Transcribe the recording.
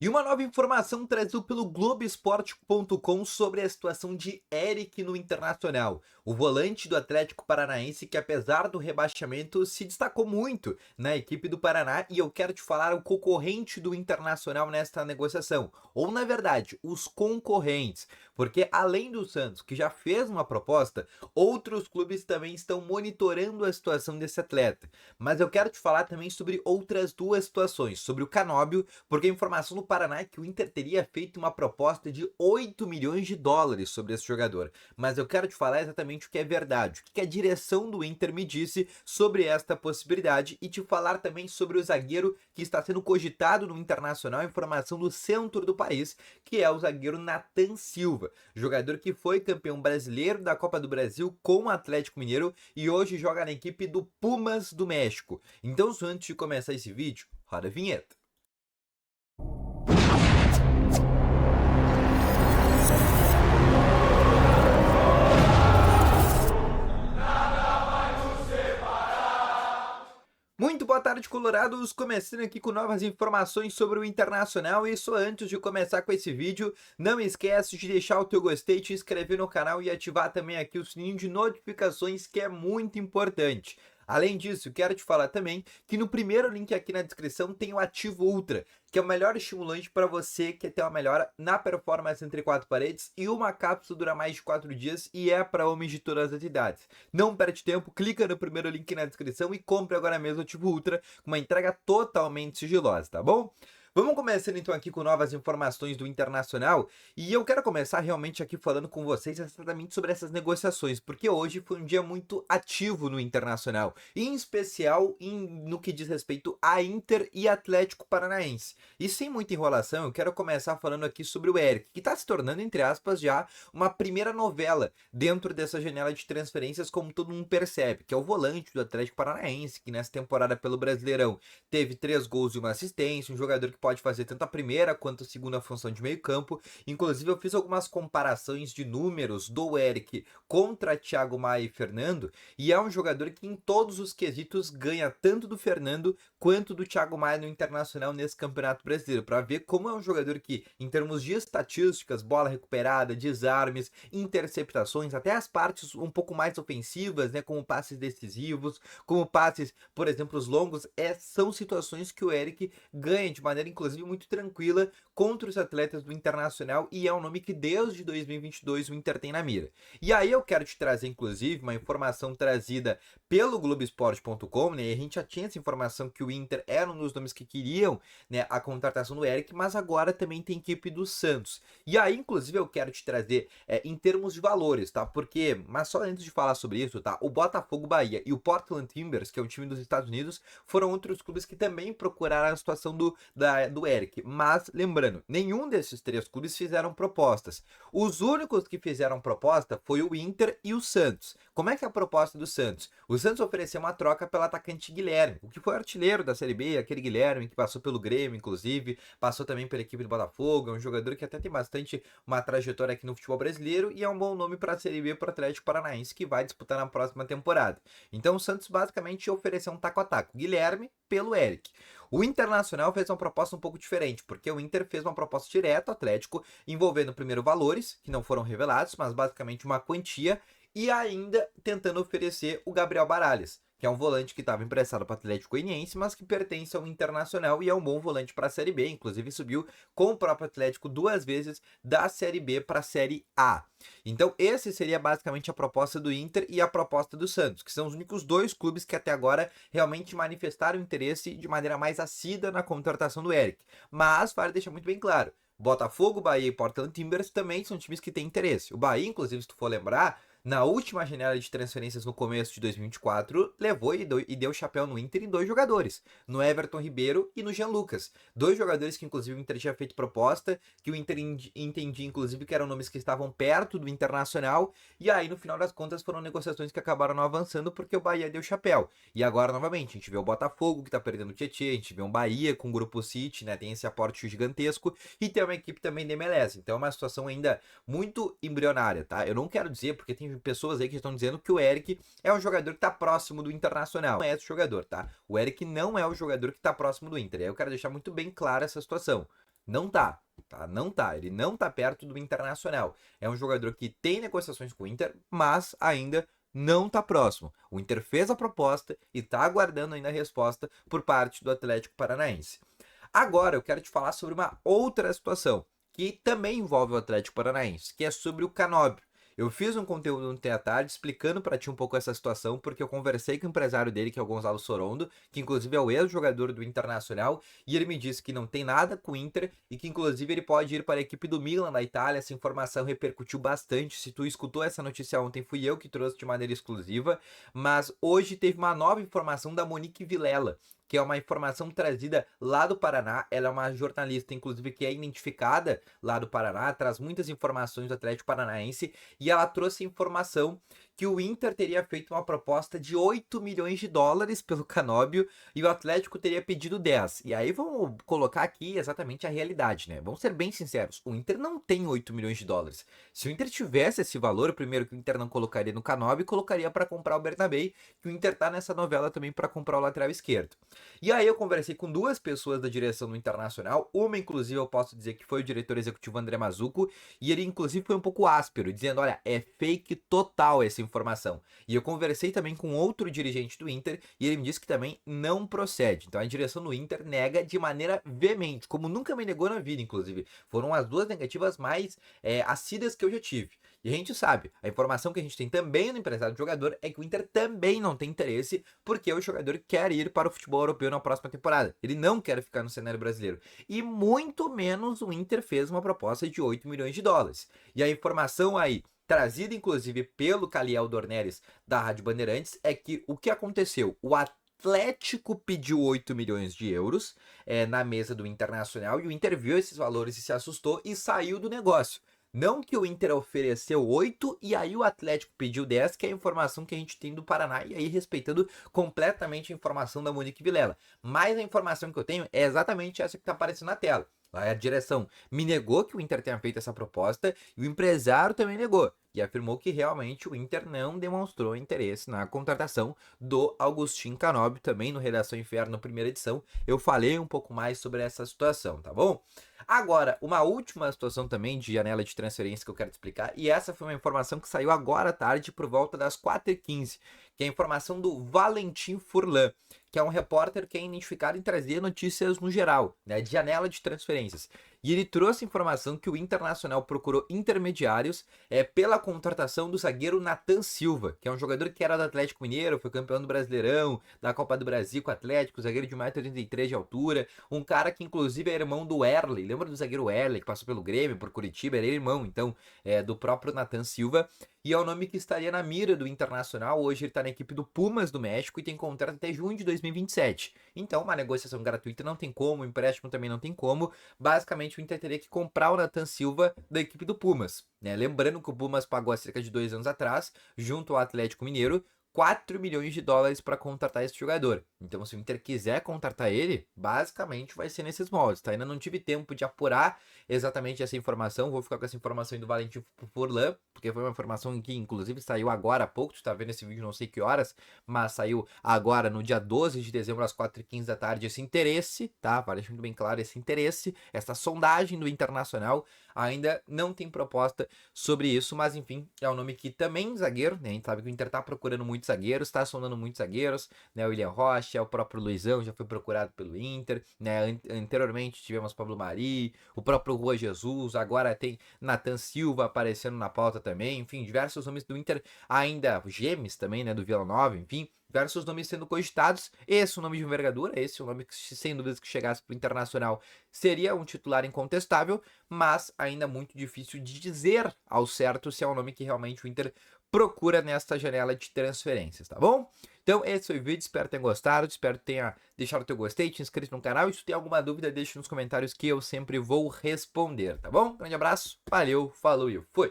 E uma nova informação trazida pelo Globoesporte.com sobre a situação de Eric no Internacional. O volante do Atlético Paranaense que, apesar do rebaixamento, se destacou muito na equipe do Paraná, e eu quero te falar o concorrente do Internacional nesta negociação, ou na verdade, os concorrentes, porque além do Santos, que já fez uma proposta, outros clubes também estão monitorando a situação desse atleta. Mas eu quero te falar também sobre outras duas situações, sobre o Canóbio, porque a informação do Paraná é que o Inter teria feito uma proposta de 8 milhões de dólares sobre esse jogador. Mas eu quero te falar exatamente o que é verdade, o que a direção do Inter me disse sobre esta possibilidade, e te falar também sobre o zagueiro que está sendo cogitado no Internacional, informação do centro do país, que é o zagueiro Nathan Silva, jogador que foi campeão brasileiro da Copa do Brasil com o Atlético Mineiro e hoje joga na equipe do Pumas do México. Então, antes de começar esse vídeo, roda a vinheta. Muito boa tarde, colorados! Começando aqui com novas informações sobre o Internacional. E só antes de começar com esse vídeo, não esquece de deixar o teu gostei, te inscrever no canal e ativar também aqui o sininho de notificações, que é muito importante. Além disso, quero te falar também que no primeiro link aqui na descrição tem o Ativo Ultra, que é o melhor estimulante para você que quer ter uma melhora na performance entre quatro paredes, e uma cápsula dura mais de 4 dias e é para homens de todas as idades. Não perde tempo, clica no primeiro link na descrição e compre agora mesmo o Ativo Ultra, com uma entrega totalmente sigilosa, tá bom? Vamos começando então aqui com novas informações do Internacional, e eu quero começar realmente aqui falando com vocês exatamente sobre essas negociações, porque hoje foi um dia muito ativo no Internacional, em especial no que diz respeito a Inter e Atlético Paranaense. E sem muita enrolação, eu quero começar falando aqui sobre o Eric, que está se tornando, entre aspas, já uma primeira novela dentro dessa janela de transferências, como todo mundo percebe, que é o volante do Atlético Paranaense, que nessa temporada pelo Brasileirão teve 3 gols e uma assistência, um jogador que pode fazer tanto a primeira quanto a segunda função de meio campo. Inclusive eu fiz algumas comparações de números do Eric contra Thiago Maia e Fernando, e é um jogador que em todos os quesitos ganha tanto do Fernando quanto do Thiago Maia no Internacional nesse Campeonato Brasileiro, para ver como é um jogador que, em termos de estatísticas, bola recuperada, desarmes, interceptações, até as partes um pouco mais ofensivas, né, como passes decisivos, como passes, por exemplo, os longos, são situações que o Eric ganha de maneira inclusive muito tranquila contra os atletas do Internacional, e é um nome que desde 2022 o Inter tem na mira. E aí eu quero te trazer inclusive uma informação trazida pelo Globoesporte.com, né? E a gente já tinha essa informação que o Inter era um dos nomes que queriam, né, a contratação do Eric, mas agora também tem equipe do Santos. E aí inclusive eu quero te trazer em termos de valores, tá? Porque, mas só antes de falar sobre isso, tá? O Botafogo, Bahia e o Portland Timbers, que é um time dos Estados Unidos, foram outros clubes que também procuraram a situação do Eric. Mas, lembrando, nenhum desses 3 clubes fizeram propostas. Os únicos que fizeram proposta foi o Inter e o Santos. Como é que é a proposta do Santos? O Santos ofereceu uma troca pelo atacante Guilherme, o que foi artilheiro da Série B, aquele Guilherme que passou pelo Grêmio, inclusive, passou também pela equipe do Botafogo, é um jogador que até tem bastante uma trajetória aqui no futebol brasileiro e é um bom nome para a Série B para o Atlético Paranaense, que vai disputar na próxima temporada. Então o Santos basicamente ofereceu um taco a taco, Guilherme pelo Eric. O Internacional fez uma proposta um pouco diferente, porque o Inter fez uma proposta direta ao Atlético, envolvendo primeiro valores, que não foram revelados, mas basicamente uma quantia, e ainda tentando oferecer o Gabriel Baralhas, que é um volante que estava emprestado para o Atlético Goianiense, mas que pertence ao Internacional e é um bom volante para a Série B, inclusive subiu com o próprio Atlético 2 vezes da Série B para a Série A. Então esse seria basicamente a proposta do Inter e a proposta do Santos, que são os únicos 2 clubes que até agora realmente manifestaram interesse de maneira mais assídua na contratação do Eric. Mas vale deixar muito bem claro, Botafogo, Bahia e Portland Timbers também são times que têm interesse. O Bahia, inclusive, se tu for lembrar, na última janela de transferências no começo de 2024, levou e deu chapéu no Inter em 2 jogadores, no Everton Ribeiro e no Jean Lucas. 2 jogadores que inclusive o Inter tinha feito proposta, que o Inter entendia inclusive que eram nomes que estavam perto do Internacional, e aí no final das contas foram negociações que acabaram não avançando porque o Bahia deu chapéu. E agora novamente, a gente vê o Botafogo que tá perdendo o Tietê, a gente vê um Bahia com o Grupo City, né, tem esse aporte gigantesco, e tem uma equipe também da MLS. Então é uma situação ainda muito embrionária, tá? Eu não quero dizer, porque tem pessoas aí que estão dizendo que o Eric é um jogador que tá próximo do Internacional. Não é esse jogador, tá? O Eric não é o jogador que tá próximo do Inter. Aí eu quero deixar muito bem clara essa situação. Não tá. Tá? Não tá. Ele não tá perto do Internacional. É um jogador que tem negociações com o Inter, mas ainda não tá próximo. O Inter fez a proposta e tá aguardando ainda a resposta por parte do Atlético Paranaense. Agora eu quero te falar sobre uma outra situação que também envolve o Atlético Paranaense, que é sobre o Canóbio. Eu fiz um conteúdo ontem à tarde explicando para ti um pouco essa situação, porque eu conversei com o empresário dele, que é o Gonzalo Sorondo, que inclusive é o ex-jogador do Internacional, e ele me disse que não tem nada com o Inter e que inclusive ele pode ir para a equipe do Milan na Itália. Essa informação repercutiu bastante. Se tu escutou essa notícia ontem, fui eu que trouxe de maneira exclusiva, mas hoje teve uma nova informação da Monique Vilela, que é uma informação trazida lá do Paraná. Ela é uma jornalista, inclusive, que é identificada lá do Paraná, traz muitas informações do Atlético Paranaense, e ela trouxe informação que o Inter teria feito uma proposta de 8 milhões de dólares pelo Canóbio e o Atlético teria pedido 10. E aí vamos colocar aqui exatamente a realidade, né? Vamos ser bem sinceros, o Inter não tem 8 milhões de dólares. Se o Inter tivesse esse valor, primeiro que o Inter não colocaria no Canóbio, colocaria para comprar o Bernabéu, que o Inter tá nessa novela também para comprar o lateral esquerdo. E aí eu conversei com duas pessoas da direção do Internacional, uma inclusive eu posso dizer que foi o diretor executivo André Mazzucco, e ele inclusive foi um pouco áspero, dizendo, olha, é fake total essa informação. E eu conversei também com outro dirigente do Inter, e ele me disse que também não procede. Então a direção do Inter nega de maneira veemente, como nunca me negou na vida, inclusive. Foram as duas negativas mais assíduas que eu já tive. E a gente sabe, a informação que a gente tem também no empresário do jogador é que o Inter também não tem interesse, porque o jogador quer ir para o futebol europeu na próxima temporada. Ele não quer ficar no cenário brasileiro. E muito menos o Inter fez uma proposta de 8 milhões de dólares. E a informação aí, trazida inclusive pelo Caliel Dornelles da Rádio Bandeirantes, é que o que aconteceu? O Atlético pediu 8 milhões de euros na mesa do Internacional, e o Inter viu esses valores e se assustou e saiu do negócio. Não que o Inter ofereceu 8 e aí o Atlético pediu 10, que é a informação que a gente tem do Paraná, e aí respeitando completamente a informação da Monique Vilela. Mas a informação que eu tenho é exatamente essa que está aparecendo na tela. A direção me negou que o Inter tenha feito essa proposta e o empresário também negou. E afirmou que realmente o Inter não demonstrou interesse na contratação do Agustin Canóbio. Também no Redação Inferno, primeira edição, eu falei um pouco mais sobre essa situação, tá bom? Agora, uma última situação também de janela de transferência que eu quero te explicar, e essa foi uma informação que saiu agora à tarde por volta das 4h15, que é a informação do Valentim Furlan, que é um repórter que é identificado em trazer notícias no geral, né, de janela de transferências. E ele trouxe informação que o Internacional procurou intermediários pela contratação do zagueiro Nathan Silva, que é um jogador que era do Atlético Mineiro, foi campeão do Brasileirão, da Copa do Brasil com o Atlético, zagueiro de 1,83 m de altura, um cara que inclusive é irmão do Erley. Lembra do zagueiro Erley, que passou pelo Grêmio, por Curitiba? Ele é irmão, então, do próprio Nathan Silva. E é o nome que estaria na mira do Internacional. Hoje ele está na equipe do Pumas do México e tem contrato até junho de 2027. Então, uma negociação gratuita não tem como, empréstimo também não tem como. Basicamente, o Inter teria que comprar o Nathan Silva da equipe do Pumas, né? Lembrando que o Pumas pagou há cerca de 2 anos atrás, junto ao Atlético Mineiro, 4 milhões de dólares para contratar esse jogador. Então, se o Inter quiser contratar ele, basicamente vai ser nesses moldes, tá? Ainda não tive tempo de apurar exatamente essa informação. Vou ficar com essa informação aí do Valentim Furlan, porque foi uma informação que, inclusive, saiu agora há pouco. Tu tá vendo esse vídeo não sei que horas, mas saiu agora no dia 12 de dezembro, às 4h15 da tarde, esse interesse, tá? Para deixar muito bem claro, esse interesse, essa sondagem do Internacional. Ainda não tem proposta sobre isso, mas enfim, é um nome que também zagueiro, né? A gente sabe que o Inter tá procurando muitos zagueiros, tá sondando muitos zagueiros, né? O William Rocha, o próprio Luizão já foi procurado pelo Inter, né? Anteriormente tivemos Pablo Mari, o próprio Rua Jesus, agora tem Nathan Silva aparecendo na pauta também, enfim, diversos nomes do Inter, ainda Gemes também, né? Do Vila Nova, enfim, diversos nomes sendo cogitados. Esse é um nome de envergadura, esse é um nome que, sem dúvidas, que chegasse para o Internacional seria um titular incontestável, mas ainda muito difícil de dizer ao certo se é um nome que realmente o Inter procura nesta janela de transferências, tá bom? Então esse foi o vídeo, espero que tenha gostado, espero que tenha deixado o teu gostei, te inscrito no canal, e se tu tem alguma dúvida, deixa nos comentários que eu sempre vou responder, tá bom? Grande abraço, valeu, falou e fui!